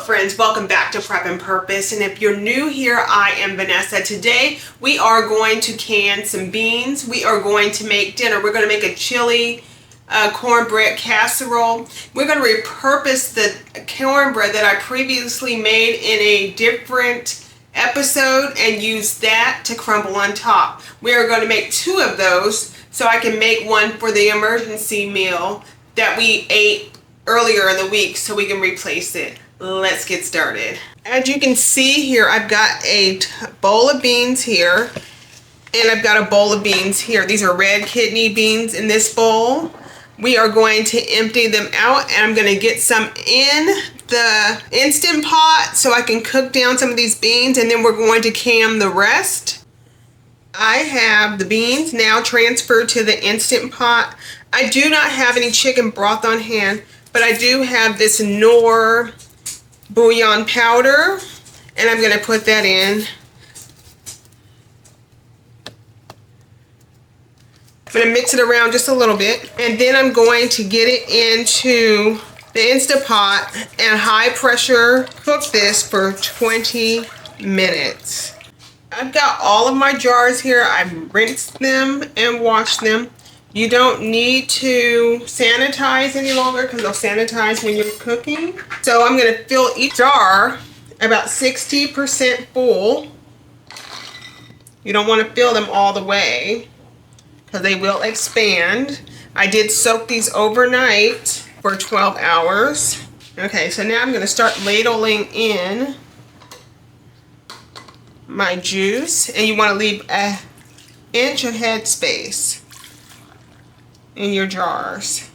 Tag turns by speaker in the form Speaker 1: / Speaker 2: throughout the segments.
Speaker 1: friends, welcome back to Prep and Purpose, and if you're new here, I am Vanessa. Today we are going to can some beans. We are going to make dinner. We're going to make a chili cornbread casserole. We're going to repurpose the cornbread that I previously made in a different episode and use that to crumble on top. We are going to make two of those so I can make one for the emergency meal that we ate earlier in the week so we can replace it. Let's get started. As you can see here, I've got a bowl of beans here and I've got a bowl of beans here. These are red kidney beans in this bowl. We are going to empty them out and I'm going to get some in the Instant Pot so I can cook down some of these beans, and then we're going to can the rest. I have the beans now transferred to the Instant Pot. I do not have any chicken broth on hand, but I do have this Knorr bouillon powder, and I'm going to put that in. I'm going to mix it around just a little bit, and then I'm going to get it into the Instant Pot and high pressure cook this for 20 minutes. I've got all of my jars here. I've rinsed them and washed them. You don't need to sanitize any longer because they'll sanitize when you're cooking. So I'm going to fill each jar about 60% full. You don't want to fill them all the way because they will expand. I did soak these overnight for 12 hours. Okay, so now I'm going to start ladling in my juice, and you want to leave an inch of head space in your jars.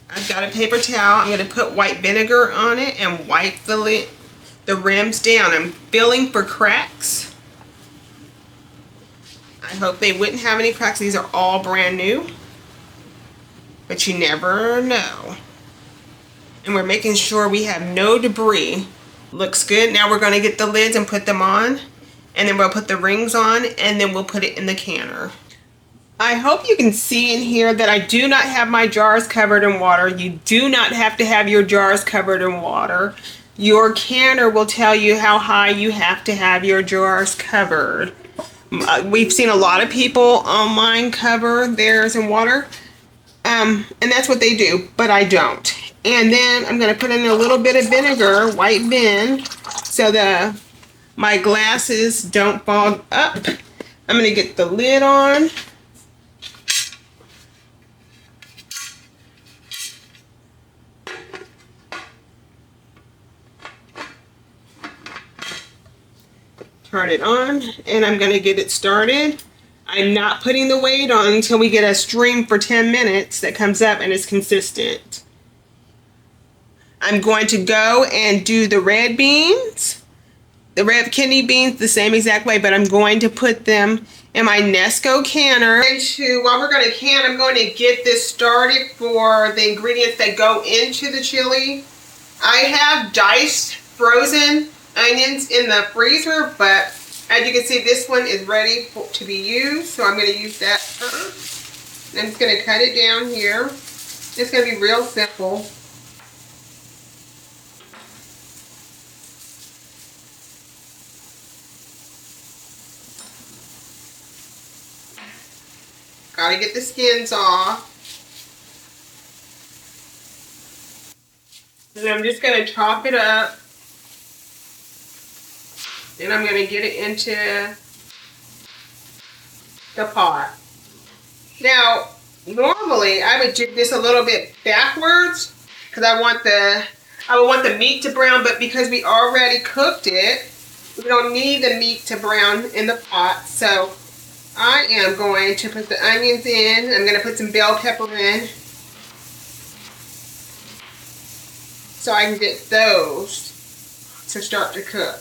Speaker 1: I've got a paper towel. I'm going to put white vinegar on it and wipe the rims down. I'm feeling for cracks. I hope they wouldn't have any cracks. These are all brand new, but you never know. And we're making sure we have no debris. Looks good. Now we're going to get the lids and put them on, and then we'll put the rings on, and then we'll put it in the canner. I hope you can see in here that I do not have my jars covered in water. You do not have to have your jars covered in water. Your canner will tell you how high you have to have your jars covered. We've seen a lot of people online cover theirs in water, and that's what they do, but I don't. And then I'm going to put in a little bit of vinegar, white vin, so my glasses don't fog up. I'm going to get the lid on. Turn it on, and I'm going to get it started. I'm not putting the weight on until we get a stream for 10 minutes that comes up and is consistent. I'm going to go and do the red beans, the red kidney beans, the same exact way, but I'm going to put them in my Nesco canner. While we're going to can, I'm going to get this started for the ingredients that go into the chili. I have diced frozen onions in the freezer, but as you can see, this one is ready to be used, so I'm going to use that first. I'm just going to cut it down here. It's going to be real simple. Got to get the skins off. And I'm just going to chop it up. Then I'm going to get it into the pot. Now, normally I would do this a little bit backwards because I would want the meat to brown, but because we already cooked it, we don't need the meat to brown in the pot. So I am going to put the onions in. I'm going to put some bell pepper in so I can get those to start to cook.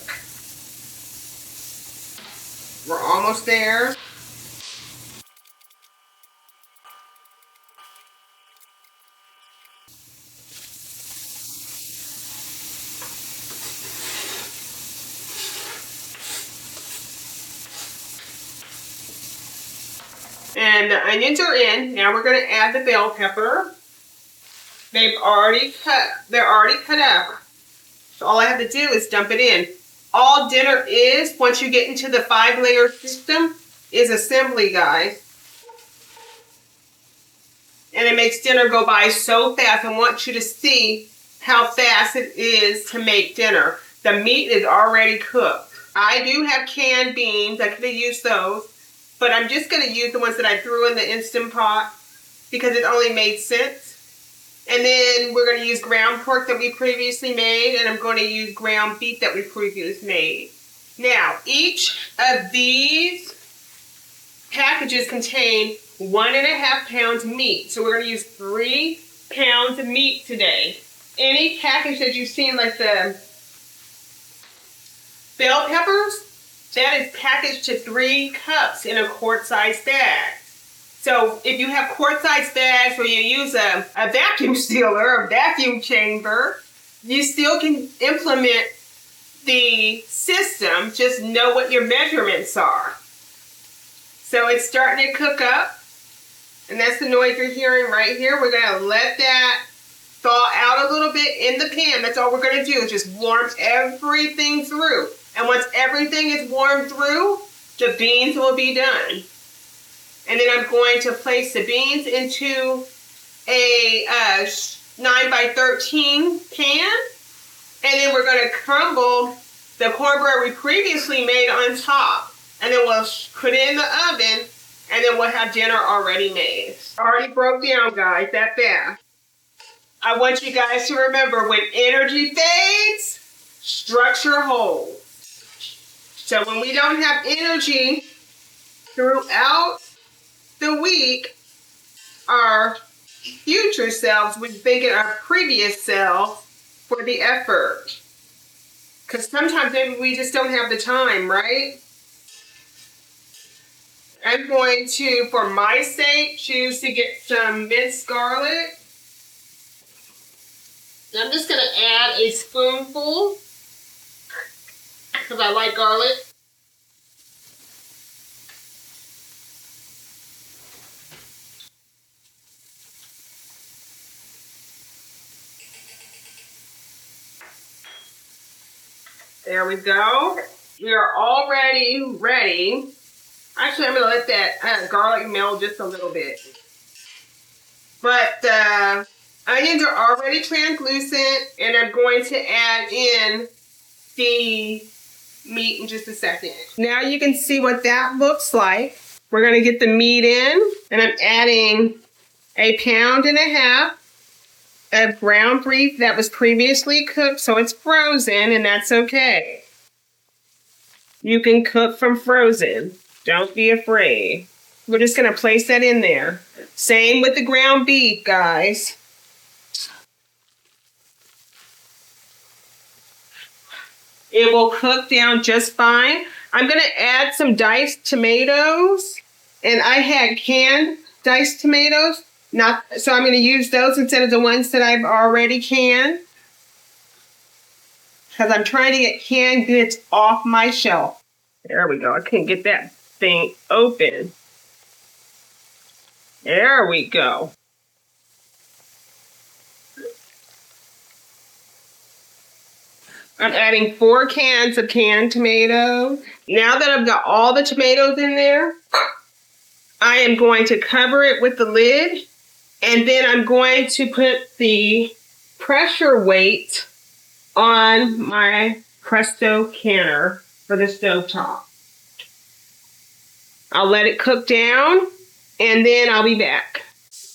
Speaker 1: We're almost there. And the onions are in. Now we're going to add the bell pepper. They're already cut up. So all I have to do is dump it in. All dinner is, once you get into the 5-layer system, is assembly, guys. And it makes dinner go by so fast. I want you to see how fast it is to make dinner. The meat is already cooked. I do have canned beans. I could have used those. But I'm just going to use the ones that I threw in the Instant Pot because it only made sense. And then we're going to use ground pork that we previously made. And I'm going to use ground beef that we previously made. Now, each of these packages contain 1.5 pounds of meat. So we're going to use 3 pounds of meat today. Any package that you've seen, like the bell peppers, that is packaged to 3 cups in a quart-sized bag. So if you have quart-sized bags or you use a vacuum sealer or vacuum chamber, you still can implement the system. Just know what your measurements are. So it's starting to cook up. And that's the noise you're hearing right here. We're going to let that thaw out a little bit in the pan. That's all we're going to do is just warm everything through. And once everything is warmed through, the beans will be done. And then I'm going to place the beans into a 9x13 pan. And then we're going to crumble the cornbread we previously made on top. And then we'll put it in the oven. And then we'll have dinner already made. Already broke down, guys, that fast. I want you guys to remember, when energy fades, structure holds. So when we don't have energy throughout the week, our future selves would think of our previous self for the effort. Because sometimes maybe we just don't have the time, right? I'm going to, for my sake, choose to get some minced garlic. I'm just going to add a spoonful because I like garlic. There we go. We are already ready. Actually, I'm going to let that garlic melt just a little bit. But the onions are already translucent, and I'm going to add in the meat in just a second. Now you can see what that looks like. We're going to get the meat in, and I'm adding 1.5 pounds of ground beef that was previously cooked, so it's frozen, and that's okay. You can cook from frozen. Don't be afraid. We're just going to place that in there. Same with the ground beef, guys. It will cook down just fine. I'm going to add some diced tomatoes. And I had canned diced tomatoes. So I'm going to use those instead of the ones that I've already canned. Because I'm trying to get canned goods off my shelf. There we go. I couldn't get that thing open. There we go. I'm adding 4 cans of canned tomatoes. Now that I've got all the tomatoes in there, I am going to cover it with the lid, and then I'm going to put the pressure weight on my Presto canner for the stovetop. I'll let it cook down, and then I'll be back.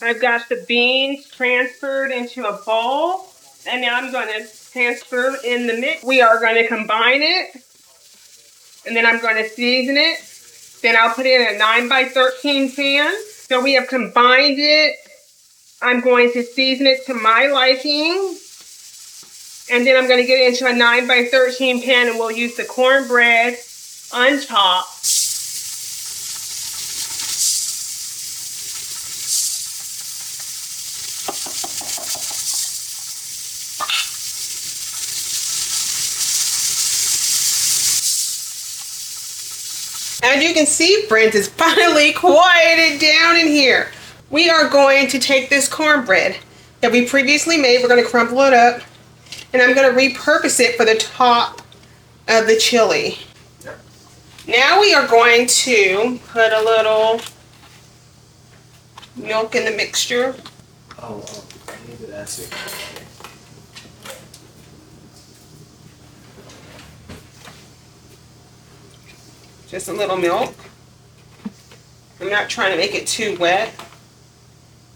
Speaker 1: I've got the beans transferred into a bowl, and now I'm going to transfer in the mix. We are going to combine it, and then I'm going to season it. Then I'll put it in a 9x13 pan. So we have combined it. I'm going to season it to my liking. And then I'm going to get it into a 9x13 pan, and we'll use the cornbread on top. As you can see, friends, it's finally quieted down in here. We are going to take this cornbread that we previously made. We're going to crumble it up. And I'm going to repurpose it for the top of the chili. Now we are going to put a little milk in the mixture.
Speaker 2: Maybe that's it.
Speaker 1: Just a little milk. I'm not trying to make it too wet.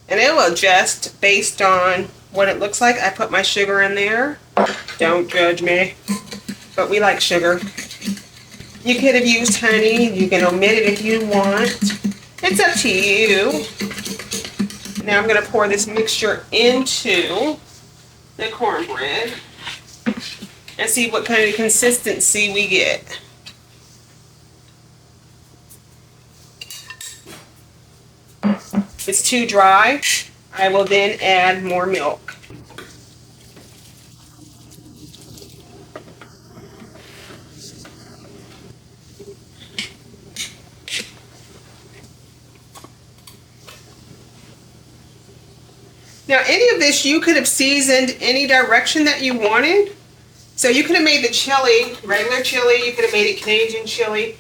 Speaker 1: And it will adjust based on what it looks like. I put my sugar in there. Don't judge me. But we like sugar. You could have used honey. You can omit it if you want. It's up to you. Now I'm going to pour this mixture into the cornbread and see what kind of consistency we get. If it's too dry, I will then add more milk. Now, any of this you could have seasoned any direction that you wanted. So you could have made the chili, regular chili, you could have made it Canadian chili.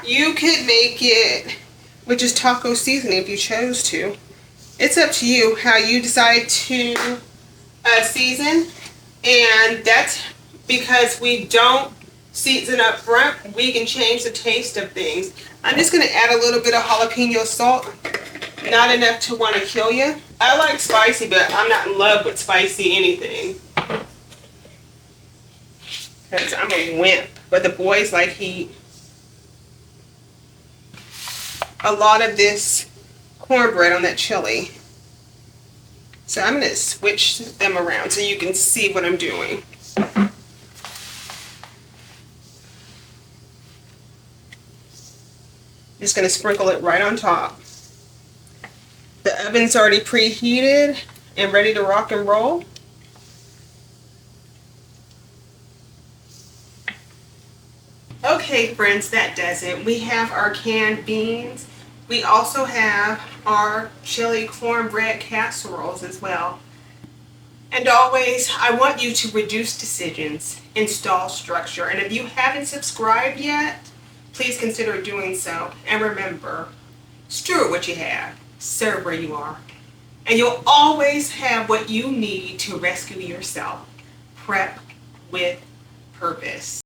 Speaker 1: You could make it with just taco seasoning if you chose to. It's up to you how you decide to season. And that's because we don't season up front. We can change the taste of things. I'm just going to add a little bit of jalapeno salt. Not enough to want to kill you. I like spicy, but I'm not in love with spicy anything. Because I'm a wimp. But the boys like heat. A lot of this cornbread on that chili. So I'm going to switch them around so you can see what I'm doing. Just going to sprinkle it right on top. The oven's already preheated and ready to rock and roll. Okay, friends, that does it. We have our canned beans. We also have our chili cornbread casseroles as well. And always, I want you to reduce decisions, install structure. And if you haven't subscribed yet, please consider doing so. And remember, steward what you have. Serve where you are. And you'll always have what you need to rescue yourself. Prep with purpose.